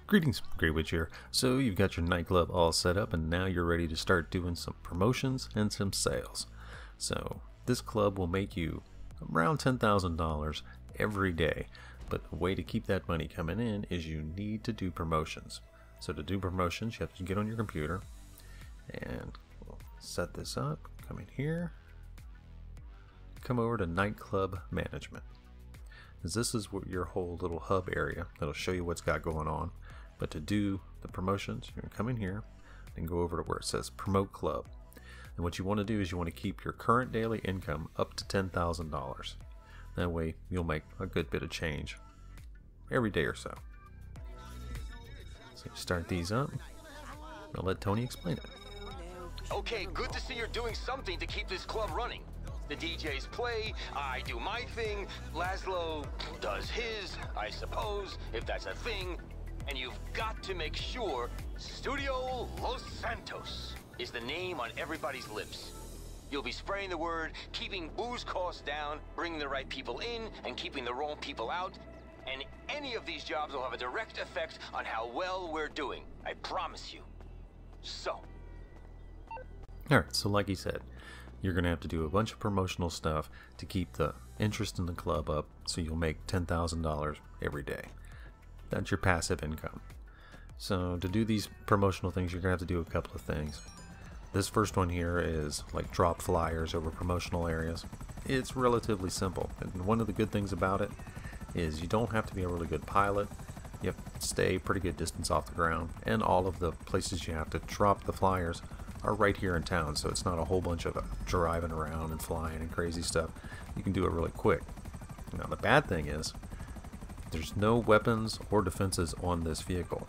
Greetings, Greywitch here. So you've got your nightclub all set up and now you're ready to start doing some promotions and some sales. So this club will make you around $10,000 every day, but the way to keep that money coming in is you need to do promotions. So to do promotions you have to get on your computer and we'll set this up, come in here, come over to Nightclub Management. This is what your whole little hub area that'll show you what's got going on. But to do the promotions, you're going to come in here and go over to where it says Promote Club. And what you want to do is you want to keep your current daily income up to $10,000. That way you'll make a good bit of change every day or so. So you start these up. I'll let Tony explain it. Okay, good to see you're doing something to keep this club running. The DJs play, I do my thing, Laszlo does his, I suppose, if that's a thing. And you've got to make sure Studio Los Santos is the name on everybody's lips. You'll be spraying the word, keeping booze costs down, bringing the right people in, and keeping the wrong people out. And any of these jobs will have a direct effect on how well we're doing. I promise you. So. Alright, so like he said, you're going to have to do a bunch of promotional stuff to keep the interest in the club up so you'll make $10,000 every day. That's your passive income. So to do these promotional things, you're going to have to do a couple of things. This first one here is like drop flyers over promotional areas. It's relatively simple. And one of the good things about it is you don't have to be a really good pilot. You have to stay a pretty good distance off the ground. And all of the places you have to drop the flyers are right here in town. So it's not a whole bunch of driving around and flying and crazy stuff. You can do it really quick. Now the bad thing is, there's no weapons or defenses on this vehicle,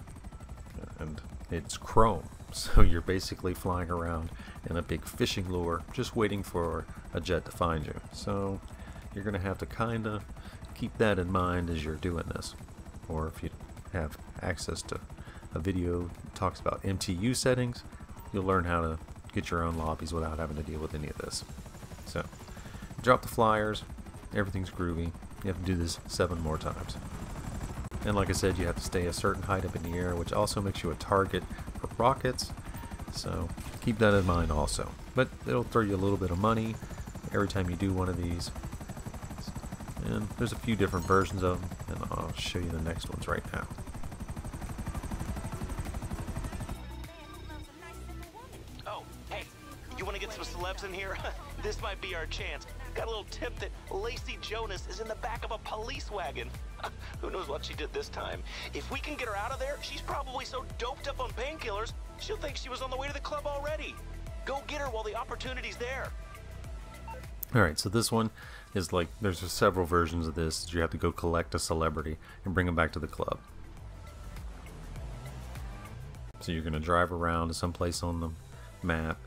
and it's chrome, so you're basically flying around in a big fishing lure just waiting for a jet to find you. So you're gonna have to kinda keep that in mind as you're doing this, or if you have access to a video that talks about MTU settings, you'll learn how to get your own lobbies without having to deal with any of this. So drop the flyers, everything's groovy. You have to do this 7 more times. And like I said, you have to stay a certain height up in the air, which also makes you a target for rockets. So keep that in mind also. But it'll throw you a little bit of money every time you do one of these. And there's a few different versions of them, and I'll show you the next ones right now. Oh, hey, you want to get some celebs in here? This might be our chance. Got a little tip that Lacey Jonas is in the back of a police wagon. Who knows what she did this time? If we can get her out of there, she's probably so doped up on painkillers, she'll think she was on the way to the club already. Go get her while the opportunity's there. Alright, so this one is like, there's several versions of this. You have to go collect a celebrity and bring them back to the club. So you're going to drive around to some place on the map,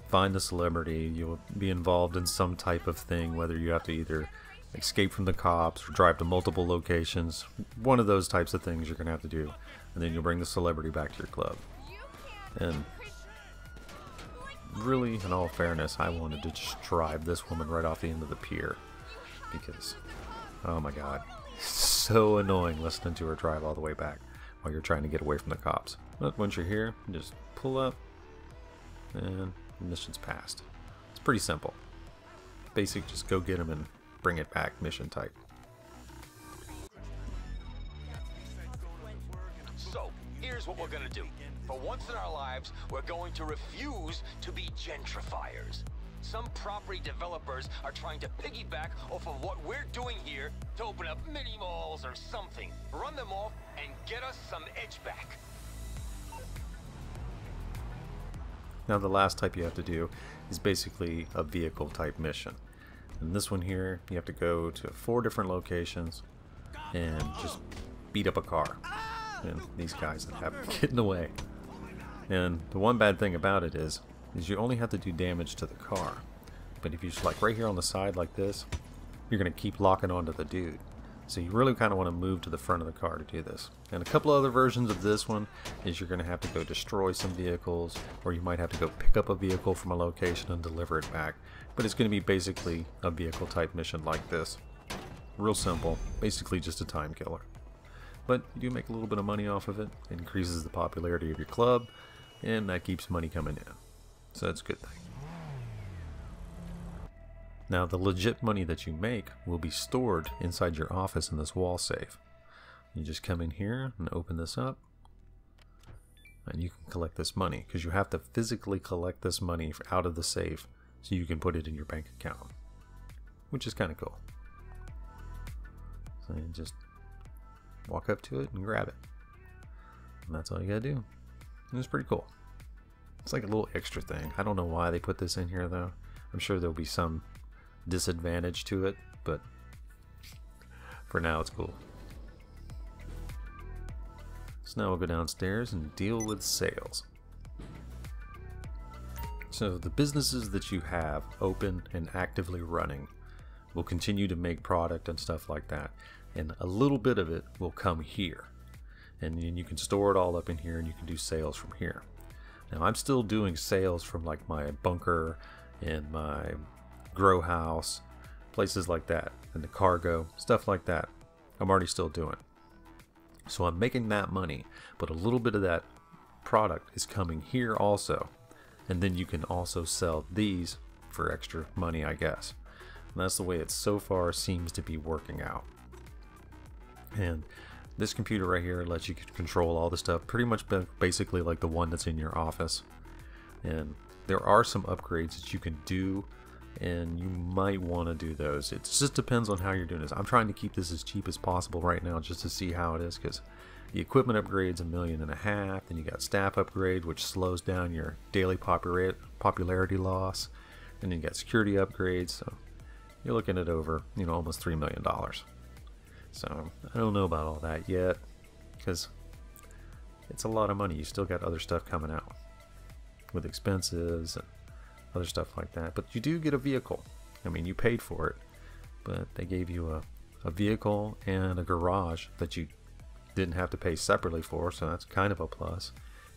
find a celebrity, you'll be involved in some type of thing, whether you have to either escape from the cops or drive to multiple locations. One of those types of things you're going to have to do, and then you'll bring the celebrity back to your club. And really, in all fairness, I wanted to just drive this woman right off the end of the pier because, oh my god, so annoying listening to her drive all the way back while you're trying to get away from the cops. But once you're here, just pull up and mission's passed. It's pretty simple. Basic, just go get them and bring it back mission type. So, here's what we're gonna do. For once in our lives, we're going to refuse to be gentrifiers. Some property developers are trying to piggyback off of what we're doing here to open up mini malls or something. Run them off and get us some edge back. Now the last type you have to do is basically a vehicle type mission. And this one here, you have to go to 4 different locations and just beat up a car. And these guys that have to get in the way. And the one bad thing about it is you only have to do damage to the car. But if you just like right here on the side like this, you're going to keep locking onto the dude. So you really kind of want to move to the front of the car to do this. And a couple other versions of this one is you're going to have to go destroy some vehicles, or you might have to go pick up a vehicle from a location and deliver it back. But it's going to be basically a vehicle type mission like this. Real simple, basically just a time killer. but you do make a little bit of money off of it. It increases the popularity of your club, and that keeps money coming in. So that's a good thing. Now, the legit money that you make will be stored inside your office in this wall safe. You just come in here and open this up, and you can collect this money, because you have to physically collect this money out of the safe so you can put it in your bank account, which is kind of cool. So you just walk up to it and grab it, and that's all you gotta do. And it's pretty cool. It's like a little extra thing. I don't know why they put this in here though. I'm sure there'll be some disadvantage to it, but for now it's cool. So now we'll go downstairs and deal with sales. So the businesses that you have open and actively running will continue to make product and stuff like that, and a little bit of it will come here, and then you can store it all up in here and you can do sales from here. Now I'm still doing sales from like my bunker and my grow house, places like that, and the cargo, stuff like that. I'm already still doing. So I'm making that money, but a little bit of that product is coming here also. And then you can also sell these for extra money, I guess. And that's the way it so far seems to be working out. And this computer right here lets you control all the stuff, pretty much basically like the one that's in your office. And there are some upgrades that you can do, and you might want to do those. It just depends on how you're doing this. I'm trying to keep this as cheap as possible right now just to see how it is, because the equipment upgrade's $1.5 million, then you got staff upgrade, which slows down your daily popularity loss, and then you got security upgrades, so you're looking at over, almost $3 million. So I don't know about all that yet, because it's a lot of money. You still got other stuff coming out with expenses and other stuff like that, but you do get a vehicle. I mean, you paid for it, but they gave you a vehicle and a garage that you didn't have to pay separately for, so that's kind of a plus.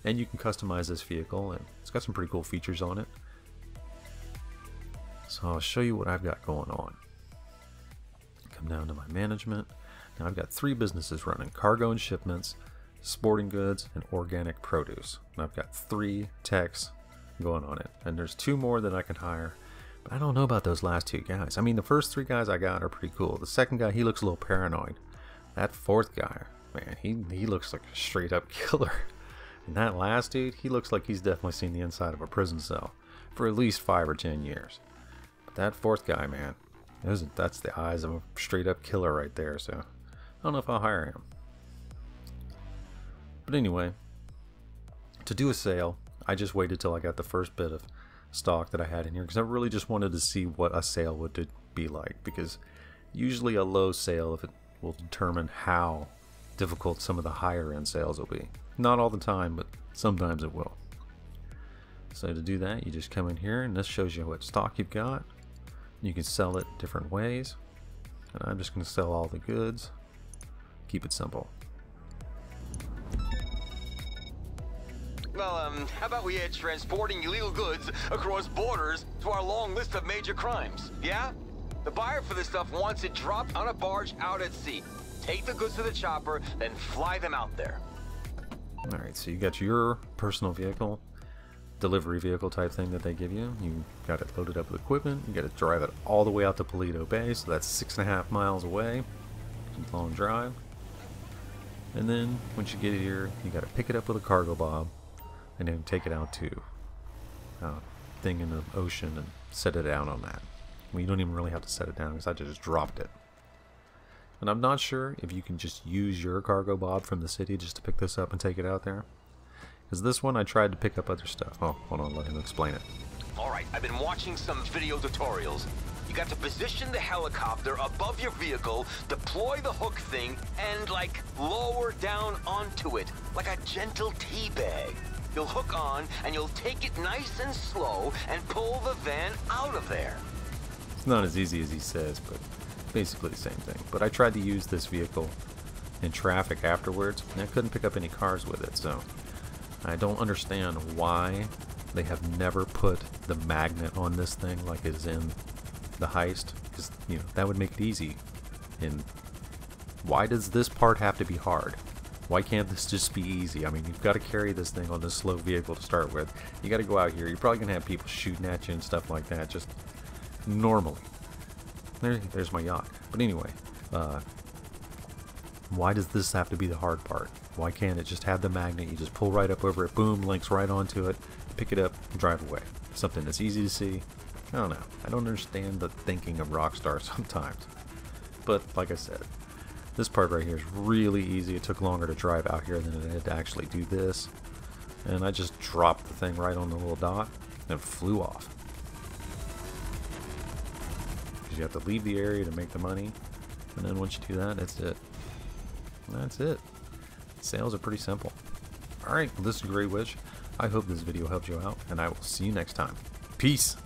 And you can customize this vehicle, and it's got some pretty cool features on it. So I'll show you what I've got going on. Come down to my management. Now I've got 3 businesses running: cargo and shipments, sporting goods, and organic produce. And I've got 3 techs going on it, and there's 2 more that I can hire, but I don't know about those last 2 guys. I mean, the first 3 guys I got are pretty cool. The second guy, he looks a little paranoid. That 4th guy, man, he looks like a straight up killer. And that last dude, he looks like he's definitely seen the inside of a prison cell for at least 5 or 10 years. But that 4th guy, man, that's the eyes of a straight up killer right there, so I don't know if I'll hire him. But anyway, to do a sale, I just waited till I got the first bit of stock that I had in here, because I really just wanted to see what a sale would be like, because usually a low sale, if it will determine how difficult some of the higher end sales will be. Not all the time, but sometimes it will. So to do that, you just come in here, and this shows you what stock you've got. You can sell it different ways, and I'm just going to sell all the goods. Keep it simple. Well, how about we add transporting illegal goods across borders to our long list of major crimes, yeah? The buyer for this stuff wants it dropped on a barge out at sea. Take the goods to the chopper, then fly them out there. Alright, so you got your personal vehicle, delivery vehicle type thing that they give you. You got it loaded up with equipment. You got to drive it all the way out to Paleto Bay, so that's 6.5 miles away. It's a long drive. And then once you get it here, you got to pick it up with a cargo bob, and then take it out to a thing in the ocean and set it down on that. Well, you don't even really have to set it down, because I just dropped it. And I'm not sure if you can just use your cargo bob from the city just to pick this up and take it out there. Because this one, I tried to pick up other stuff. Oh, hold on, let him explain it. Alright, I've been watching some video tutorials. You got to position the helicopter above your vehicle, deploy the hook thing, and like lower down onto it, like a gentle tea bag. You'll hook on, and you'll take it nice and slow, and pull the van out of there. It's not as easy as he says, but basically the same thing. But I tried to use this vehicle in traffic afterwards, and I couldn't pick up any cars with it, so I don't understand why they have never put the magnet on this thing like it is in the heist, because that would make it easy. And why does this part have to be hard? Why can't this just be easy? I mean, you've got to carry this thing on this slow vehicle to start with. You got to go out here. You're probably going to have people shooting at you and stuff like that, just normally. There's my yacht. But anyway, why does this have to be the hard part? Why can't it just have the magnet? You just pull right up over it, boom, links right onto it, pick it up, and drive away. Something that's easy to see. I don't know. I don't understand the thinking of Rockstar sometimes. But, like I said, this part right here is really easy. It took longer to drive out here than it did to actually do this. And I just dropped the thing right on the little dot and it flew off. Because you have to leave the area to make the money. And then once you do that, that's it. That's it. Sales are pretty simple. Alright, well, this is Greywitch. I hope this video helped you out, and I will see you next time. Peace!